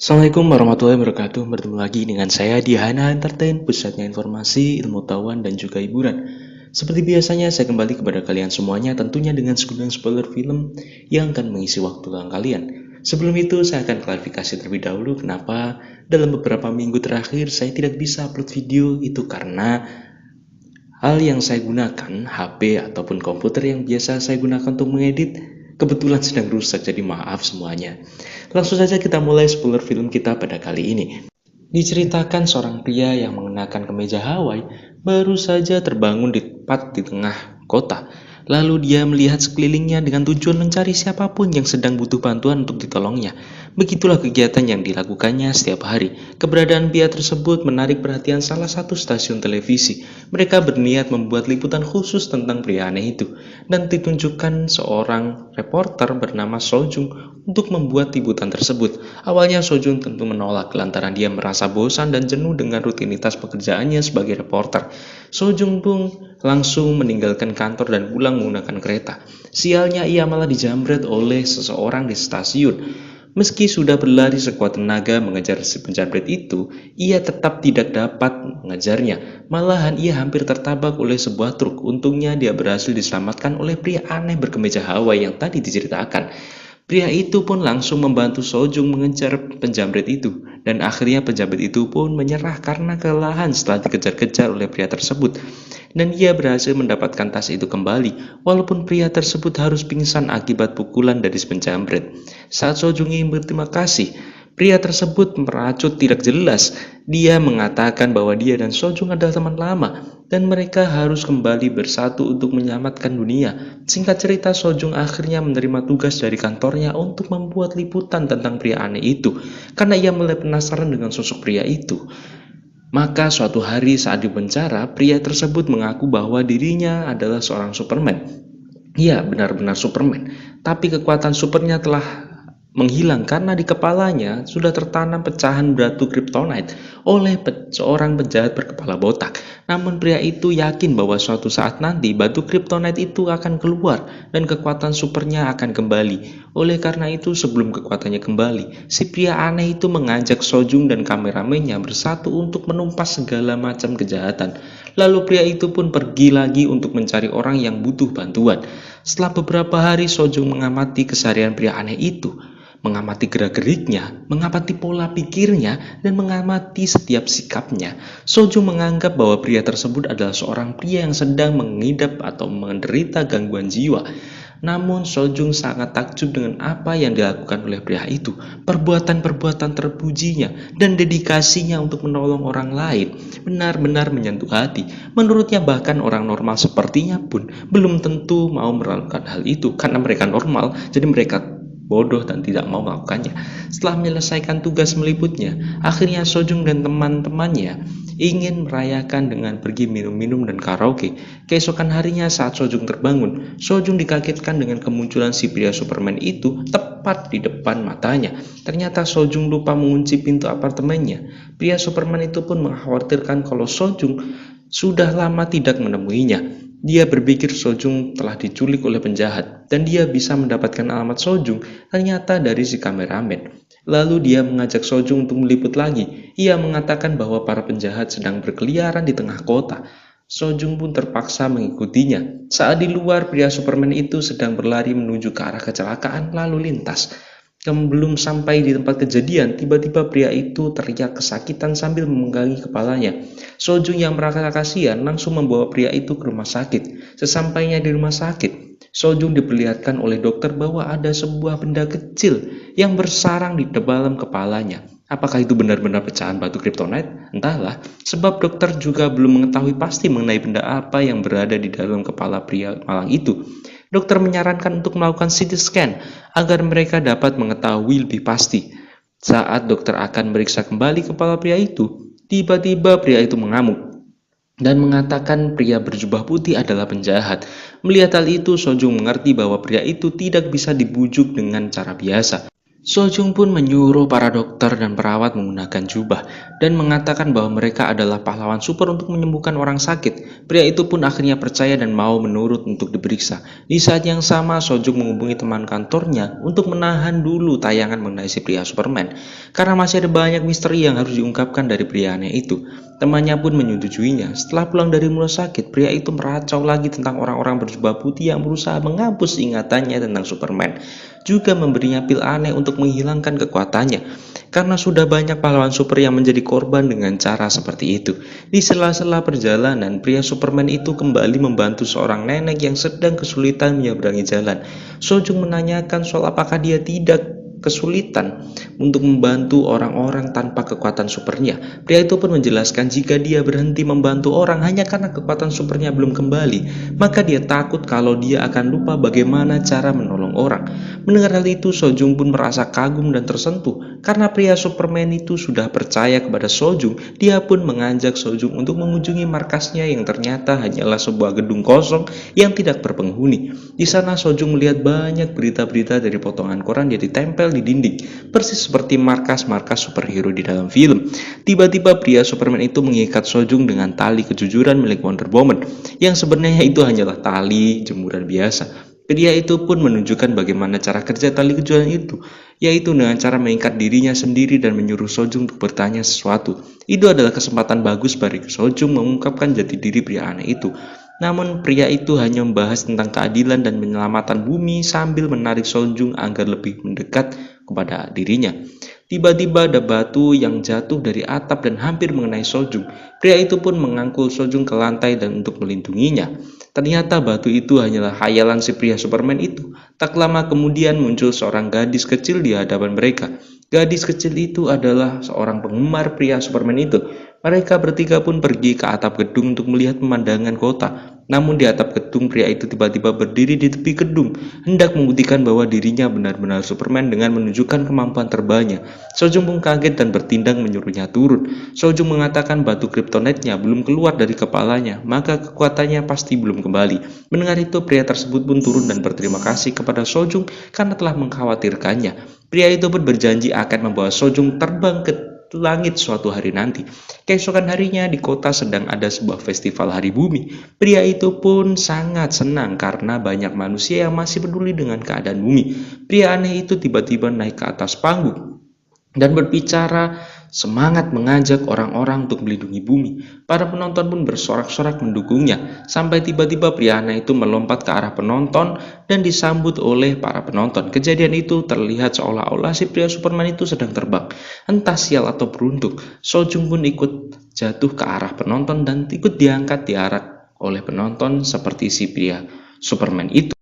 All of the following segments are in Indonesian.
Assalamualaikum warahmatullahi wabarakatuh. Bertemu lagi dengan saya di Hana Entertain, pusatnya informasi, ilmu pengetahuan, dan juga hiburan. Seperti biasanya, saya kembali kepada kalian semuanya tentunya dengan segudang spoiler film yang akan mengisi waktu luang kalian. Sebelum itu, saya akan klarifikasi terlebih dahulu kenapa dalam beberapa minggu terakhir saya tidak bisa upload video. Itu karena hal yang saya gunakan, HP ataupun komputer yang biasa saya gunakan untuk mengedit, kebetulan sedang rusak, jadi maaf semuanya. Langsung saja kita mulai spoiler film kita pada kali ini. Diceritakan seorang pria yang mengenakan kemeja Hawaii baru saja terbangun tepat di tengah kota. Lalu dia melihat sekelilingnya dengan tujuan mencari siapapun yang sedang butuh bantuan untuk ditolongnya. Begitulah kegiatan yang dilakukannya setiap hari. Keberadaan pria tersebut menarik perhatian salah satu stasiun televisi. Mereka berniat membuat liputan khusus tentang pria aneh itu. Dan ditunjukkan seorang reporter bernama Sojung untuk membuat liputan tersebut. Awalnya Sojung tentu menolak lantaran dia merasa bosan dan jenuh dengan rutinitas pekerjaannya sebagai reporter. Sojung pun langsung meninggalkan kantor dan pulang menggunakan kereta. Sialnya ia malah dijamret oleh seseorang di stasiun. Meski sudah berlari sekuat tenaga mengejar si penjamret itu, ia tetap tidak dapat mengejarnya. Malahan ia hampir tertabak oleh sebuah truk. Untungnya dia berhasil diselamatkan oleh pria aneh berkemeja Hawaii yang tadi diceritakan. Pria itu pun langsung membantu Sojung mengejar penjamret itu, dan akhirnya penjamret itu pun menyerah karena kelelahan setelah dikejar-kejar oleh pria tersebut. Dan ia berhasil mendapatkan tas itu kembali, walaupun pria tersebut harus pingsan akibat pukulan dari si penjamret. Saat Sojung ingin berterima kasih, pria tersebut meracut tidak jelas. Dia mengatakan bahwa dia dan Sojung adalah teman lama, dan mereka harus kembali bersatu untuk menyelamatkan dunia. Singkat cerita, Sojung akhirnya menerima tugas dari kantornya untuk membuat liputan tentang pria aneh itu, karena ia mulai penasaran dengan sosok pria itu. Maka suatu hari saat diwawancara, pria tersebut mengaku bahwa dirinya adalah seorang Superman. Ia benar-benar Superman, tapi kekuatan supernya telah menghilang karena di kepalanya sudah tertanam pecahan batu kryptonite oleh seorang penjahat berkepala botak. Namun pria itu yakin bahwa suatu saat nanti batu kryptonite itu akan keluar dan kekuatan supernya akan kembali. Oleh karena itu, sebelum kekuatannya kembali, si pria aneh itu mengajak Sojung dan kameramennya bersatu untuk menumpas segala macam kejahatan. Lalu pria itu pun pergi lagi untuk mencari orang yang butuh bantuan. Setelah beberapa hari, Sojung mengamati keseharian pria aneh itu, mengamati gerak-geriknya, mengamati pola pikirnya, dan mengamati setiap sikapnya. Sojung menganggap bahwa pria tersebut adalah seorang pria yang sedang mengidap atau menderita gangguan jiwa. Namun Sojung sangat takjub dengan apa yang dilakukan oleh pria itu. Perbuatan-perbuatan terpujinya dan dedikasinya untuk menolong orang lain benar-benar menyentuh hati. Menurutnya bahkan orang normal sepertinya pun belum tentu mau melakukan hal itu karena mereka normal, jadi mereka bodoh dan tidak mau melakukannya. Setelah menyelesaikan tugas meliputnya, akhirnya Sojung dan teman-temannya ingin merayakan dengan pergi minum-minum dan karaoke. Keesokan harinya saat Sojung terbangun, Sojung dikagetkan dengan kemunculan si pria Superman itu tepat di depan matanya. Ternyata Sojung lupa mengunci pintu apartemennya. Pria Superman itu pun mengkhawatirkan kalau Sojung sudah lama tidak menemuinya. Dia berpikir Sojung telah diculik oleh penjahat dan dia bisa mendapatkan alamat Sojung ternyata dari si kameramen. Lalu dia mengajak Sojung untuk meliput lagi. Ia mengatakan bahwa para penjahat sedang berkeliaran di tengah kota. Sojung pun terpaksa mengikutinya. Saat di luar, pria Superman itu sedang berlari menuju ke arah kecelakaan lalu lintas. Belum sampai di tempat kejadian, tiba-tiba pria itu teriak kesakitan sambil memegangi kepalanya. Sojung yang merasa kasihan langsung membawa pria itu ke rumah sakit. Sesampainya di rumah sakit, Sojung diperlihatkan oleh dokter bahwa ada sebuah benda kecil yang bersarang di dalam kepalanya. Apakah itu benar-benar pecahan batu kryptonite? Entahlah, sebab dokter juga belum mengetahui pasti mengenai benda apa yang berada di dalam kepala pria malang itu. Dokter menyarankan untuk melakukan CT scan agar mereka dapat mengetahui lebih pasti. Saat dokter akan meriksa kembali kepala pria itu, tiba-tiba pria itu mengamuk dan mengatakan pria berjubah putih adalah penjahat. Melihat hal itu, Sojung mengerti bahwa pria itu tidak bisa dibujuk dengan cara biasa. Sojung pun menyuruh para dokter dan perawat menggunakan jubah dan mengatakan bahwa mereka adalah pahlawan super untuk menyembuhkan orang sakit. Pria itu pun akhirnya percaya dan mau menurut untuk diperiksa. Di saat yang sama, Sojung menghubungi teman kantornya untuk menahan dulu tayangan mengenai si pria Superman karena masih ada banyak misteri yang harus diungkapkan dari pria aneh itu. Temannya pun menyetujuinya. Setelah pulang dari rumah sakit, pria itu meracau lagi tentang orang-orang berjubah putih yang berusaha menghapus ingatannya tentang Superman, juga memberinya pil aneh untuk menghilangkan kekuatannya. Karena sudah banyak pahlawan super yang menjadi korban dengan cara seperti itu. Di sela-sela perjalanan, pria Superman itu kembali membantu seorang nenek yang sedang kesulitan menyeberangi jalan. Sojung menanyakan soal apakah dia tidak kesulitan untuk membantu orang-orang tanpa kekuatan supernya. Pria itu pun menjelaskan jika dia berhenti membantu orang hanya karena kekuatan supernya belum kembali, maka dia takut kalau dia akan lupa bagaimana cara menolong orang. Mendengar hal itu, Sojung pun merasa kagum dan tersentuh karena pria Superman itu sudah percaya kepada Sojung. Dia pun mengajak Sojung untuk mengunjungi markasnya yang ternyata hanyalah sebuah gedung kosong yang tidak berpenghuni. Di sana Sojung melihat banyak berita-berita dari potongan koran yang ditempel di dinding, persis seperti markas-markas superhero di dalam film. Tiba-tiba pria Superman itu mengikat Sojung dengan tali kejujuran milik Wonder Woman, yang sebenarnya itu hanyalah tali jemuran biasa. Pria itu pun menunjukkan bagaimana cara kerja tali kejujuran itu, yaitu dengan cara mengikat dirinya sendiri dan menyuruh Sojung untuk bertanya sesuatu. Itu adalah kesempatan bagus bagi Sojung mengungkapkan jati diri pria aneh itu. Namun pria itu hanya membahas tentang keadilan dan penyelamatan bumi sambil menarik Sojung agar lebih mendekat kepada dirinya. Tiba-tiba ada batu yang jatuh dari atap dan hampir mengenai Sojung. Pria itu pun mengangkul Sojung ke lantai dan untuk melindunginya. Ternyata batu itu hanyalah khayalan si pria Superman itu. Tak lama kemudian muncul seorang gadis kecil di hadapan mereka. Gadis kecil itu adalah seorang penggemar pria Superman itu. Mereka bertiga pun pergi ke atap gedung untuk melihat pemandangan kota. Namun di atap gedung, pria itu tiba-tiba berdiri di tepi gedung, hendak membuktikan bahwa dirinya benar-benar Superman dengan menunjukkan kemampuan terbangnya. Sojung pun kaget dan bertindak menyuruhnya turun. Sojung mengatakan batu kryptonitnya belum keluar dari kepalanya, maka kekuatannya pasti belum kembali. Mendengar itu, pria tersebut pun turun dan berterima kasih kepada Sojung karena telah mengkhawatirkannya. Pria itu pun berjanji akan membawa Sojung terbang ke langit suatu hari nanti. Keesokan harinya di kota sedang ada sebuah festival hari bumi. Pria itu pun sangat senang karena banyak manusia yang masih peduli dengan keadaan bumi. Pria aneh itu tiba-tiba naik ke atas panggung dan berbicara semangat mengajak orang-orang untuk melindungi bumi. Para penonton pun bersorak-sorak mendukungnya, sampai tiba-tiba pria aneh itu melompat ke arah penonton dan disambut oleh para penonton. Kejadian itu terlihat seolah-olah si pria Superman itu sedang terbang. Entah sial atau beruntung, Sojung pun ikut jatuh ke arah penonton dan ikut diangkat diarak oleh penonton seperti si pria Superman itu.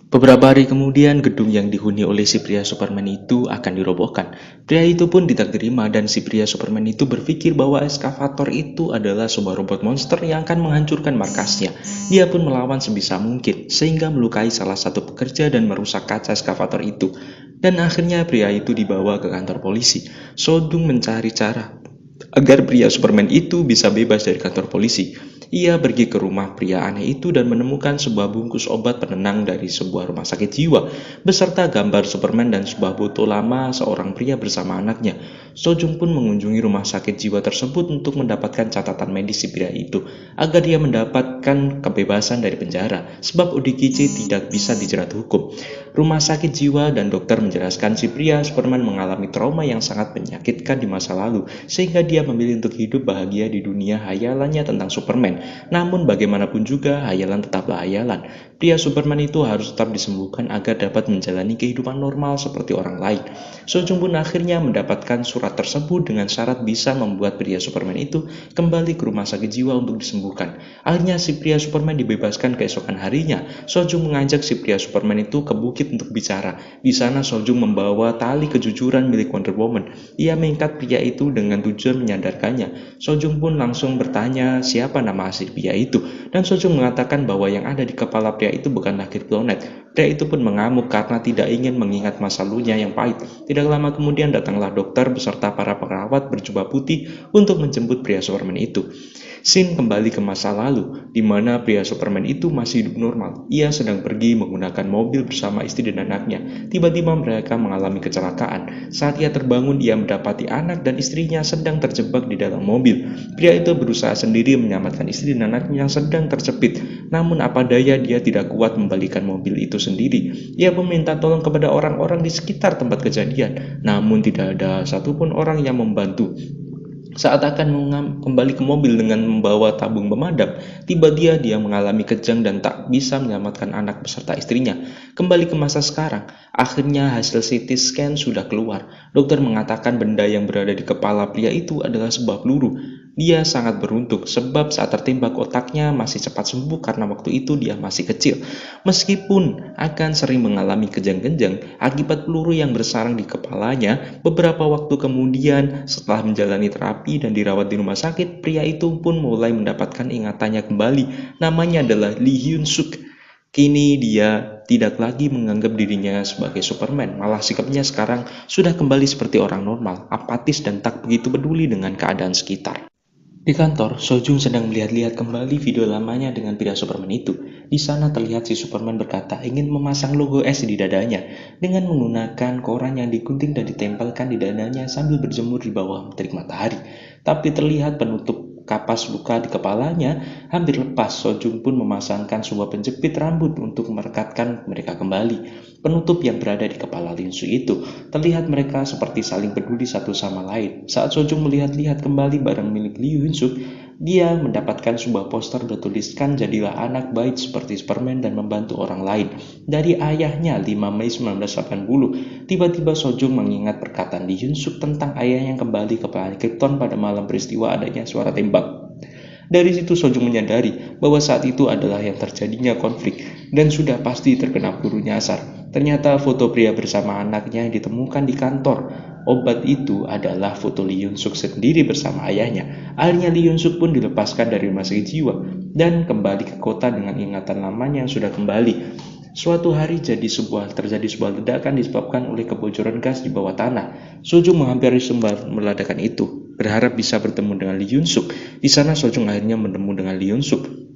Beberapa hari kemudian, gedung yang dihuni oleh si pria Superman itu akan dirobohkan. Pria itu pun tidak terima dan si pria Superman itu berpikir bahwa eskavator itu adalah sebuah robot monster yang akan menghancurkan markasnya. Dia pun melawan sebisa mungkin, sehingga melukai salah satu pekerja dan merusak kaca eskavator itu. Dan akhirnya pria itu dibawa ke kantor polisi. Sodung mencari cara agar pria Superman itu bisa bebas dari kantor polisi. Ia pergi ke rumah pria aneh itu dan menemukan sebuah bungkus obat penenang dari sebuah rumah sakit jiwa, beserta gambar Superman dan sebuah foto lama seorang pria bersama anaknya. Sojung pun mengunjungi rumah sakit jiwa tersebut untuk mendapatkan catatan medis si pria itu, agar dia mendapatkan kebebasan dari penjara, sebab ODGJ tidak bisa dijerat hukum. Rumah sakit jiwa dan dokter menjelaskan si pria Superman mengalami trauma yang sangat menyakitkan di masa lalu, sehingga dia memilih untuk hidup bahagia di dunia hayalannya tentang Superman. Namun bagaimanapun juga, hayalan tetaplah hayalan. Pria Superman itu harus tetap disembuhkan agar dapat menjalani kehidupan normal seperti orang lain. Sojung pun akhirnya mendapatkan surat tersebut dengan syarat bisa membuat pria Superman itu kembali ke rumah sakit jiwa untuk disembuhkan. Akhirnya si pria Superman dibebaskan keesokan harinya. Sojung mengajak si pria Superman itu ke bukit untuk bicara. Di sana Sojung membawa tali kejujuran milik Wonder Woman. Ia mengikat pria itu dengan tujuan menyadarkannya. Sojung pun langsung bertanya siapa nama asli pria itu, dan Sojung mengatakan bahwa yang ada di kepala pria itu bukanlah kryptonite. Pria itu pun mengamuk karena tidak ingin mengingat masa lalunya yang pahit. Tidak lama kemudian datanglah dokter beserta para perawat berjubah putih untuk menjemput pria Superman itu. Scene kembali ke masa lalu, di mana pria Superman itu masih hidup normal. Ia sedang pergi menggunakan mobil bersama istri dan anaknya. Tiba-tiba mereka mengalami kecelakaan. Saat ia terbangun, ia mendapati anak dan istrinya sedang terjebak di dalam mobil. Pria itu berusaha sendiri menyelamatkan istri dan anaknya yang sedang terjepit. Namun apa daya, dia tidak kuat membalikan mobil itu sendiri. Ia meminta tolong kepada orang-orang di sekitar tempat kejadian. Namun tidak ada satupun orang yang membantu. Saat akan kembali ke mobil dengan membawa tabung pemadam, dia mengalami kejang dan tak bisa menyelamatkan anak beserta istrinya. Kembali ke masa sekarang, akhirnya hasil CT scan sudah keluar. Dokter mengatakan benda yang berada di kepala pria itu adalah sebuah peluru. Dia sangat beruntung sebab saat tertembak otaknya masih cepat sembuh karena waktu itu dia masih kecil. Meskipun akan sering mengalami kejang-kejang akibat peluru yang bersarang di kepalanya, beberapa waktu kemudian setelah menjalani terapi dan dirawat di rumah sakit, pria itu pun mulai mendapatkan ingatannya kembali. Namanya adalah Lee Hyun Suk. Kini dia tidak lagi menganggap dirinya sebagai Superman, malah sikapnya sekarang sudah kembali seperti orang normal, apatis dan tak begitu peduli dengan keadaan sekitar. Di kantor, Sojung sedang melihat-lihat kembali video lamanya dengan pria Superman itu. Di sana terlihat si Superman berkata ingin memasang logo S di dadanya dengan menggunakan koran yang digunting dan ditempelkan di dadanya sambil berjemur di bawah terik matahari. Tapi terlihat penutup kapas luka di kepalanya hampir lepas. Sojung pun memasangkan sebuah penjepit rambut untuk merekatkan mereka kembali. Penutup yang berada di kepala Linsu itu terlihat mereka seperti saling peduli satu sama lain. Saat Sojung melihat-lihat kembali barang milik Lee Hyun Suk, dia mendapatkan sebuah poster bertuliskan jadilah anak baik seperti Superman dan membantu orang lain. Dari ayahnya 5 Mei 1980, tiba-tiba Sojung mengingat perkataan Lee Hyun Suk tentang ayah yang kembali ke planet Krypton pada malam peristiwa adanya suara tembak. Dari situ Sojung menyadari bahwa saat itu adalah yang terjadinya konflik dan sudah pasti terkena peluru nyasar. Ternyata foto pria bersama anaknya yang ditemukan di kantor obat itu adalah foto Lee Hyun Suk sendiri bersama ayahnya. Akhirnya Lee Hyun Suk pun dilepaskan dari rumah sakit jiwa dan kembali ke kota dengan ingatan lamanya yang sudah kembali. Suatu hari terjadi sebuah ledakan disebabkan oleh kebocoran gas di bawah tanah. Sojung menghampiri sumber ledakan itu, berharap bisa bertemu dengan Lee Hyun Suk. Di sana Sojung akhirnya bertemu dengan Lee Hyun Suk.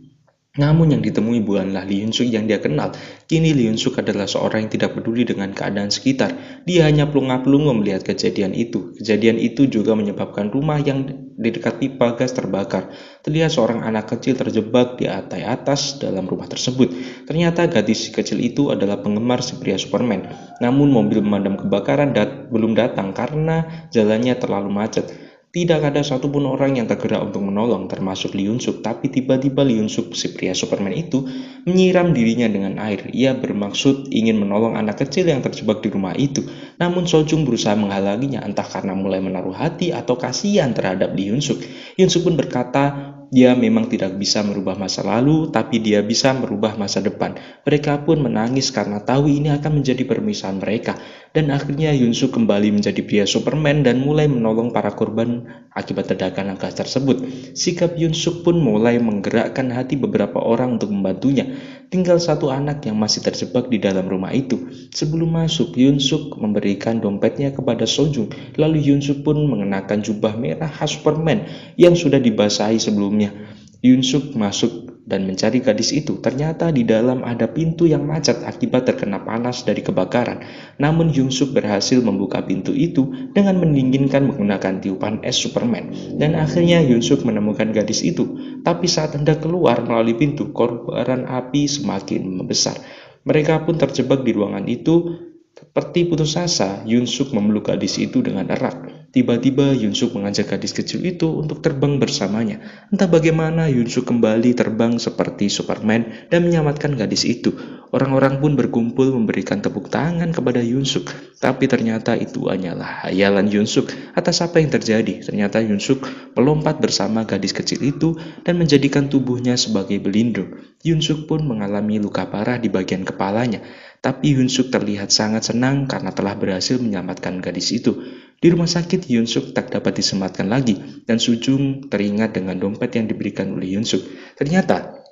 Namun yang ditemui bukanlah Lee Hyun Suk yang dia kenal. Kini Lee Hyun Suk adalah seorang yang tidak peduli dengan keadaan sekitar. Dia hanya pelunga-pelunga melihat kejadian itu. Kejadian itu juga menyebabkan rumah yang di dekat pipa gas terbakar. Terlihat seorang anak kecil terjebak di lantai atas dalam rumah tersebut. Ternyata gadis kecil itu adalah penggemar si pria Superman. Namun mobil pemadam kebakaran belum datang karena jalannya terlalu macet. Tidak ada satupun orang yang tergerak untuk menolong, termasuk Lee Hyun Suk. Tapi tiba-tiba Lee Hyun Suk, si pria Superman itu, menyiram dirinya dengan air. Ia bermaksud ingin menolong anak kecil yang terjebak di rumah itu. Namun Sojung berusaha menghalanginya, entah karena mulai menaruh hati atau kasihan terhadap Lee Hyun Suk. Hyun Suk pun berkata, dia memang tidak bisa merubah masa lalu, tapi dia bisa merubah masa depan. Mereka pun menangis karena tahu ini akan menjadi permisahan mereka. Dan akhirnya Hyun Suk kembali menjadi pria Superman dan mulai menolong para korban akibat ledakan gas tersebut. Sikap Hyun Suk pun mulai menggerakkan hati beberapa orang untuk membantunya. Tinggal satu anak yang masih terjebak di dalam rumah itu. Sebelum masuk, Hyun Suk memberikan dompetnya kepada Sojung. Lalu Hyun Suk pun mengenakan jubah merah khas Superman yang sudah dibasahi sebelumnya. Hyun Suk masuk dan mencari gadis itu. Ternyata di dalam ada pintu yang macet akibat terkena panas dari kebakaran. Namun Hyun Suk berhasil membuka pintu itu dengan mendinginkan menggunakan tiupan es Superman. Dan akhirnya Hyun Suk menemukan gadis itu. Tapi saat hendak keluar melalui pintu, kobaran api semakin membesar. Mereka pun terjebak di ruangan itu. Seperti putus asa, Hyun Suk memeluk gadis itu dengan erat. Tiba-tiba Hyun Suk mengajak gadis kecil itu untuk terbang bersamanya. Entah bagaimana Hyun Suk kembali terbang seperti Superman dan menyelamatkan gadis itu. Orang-orang pun berkumpul memberikan tepuk tangan kepada Hyun Suk. Tapi ternyata itu hanyalah hayalan Hyun Suk atas apa yang terjadi. Ternyata Hyun Suk melompat bersama gadis kecil itu dan menjadikan tubuhnya sebagai pelindung. Hyun Suk pun mengalami luka parah di bagian kepalanya. Tapi Hyun Suk terlihat sangat senang karena telah berhasil menyelamatkan gadis itu. Di rumah sakit, Hyun Suk tak dapat disematkan lagi dan Sojung teringat dengan dompet yang diberikan oleh Hyun Suk. Ternyata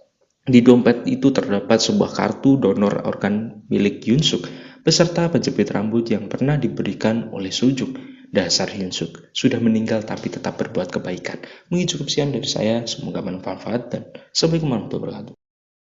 Di dompet itu terdapat sebuah kartu donor organ milik Hyun Suk beserta penjepit rambut yang pernah diberikan oleh Sujung. Dasar Hyun Suk sudah meninggal tapi tetap berbuat kebaikan. Mungkin cukup sekian dari saya, semoga bermanfaat dan sampai warahmatullahi wabarakatuh.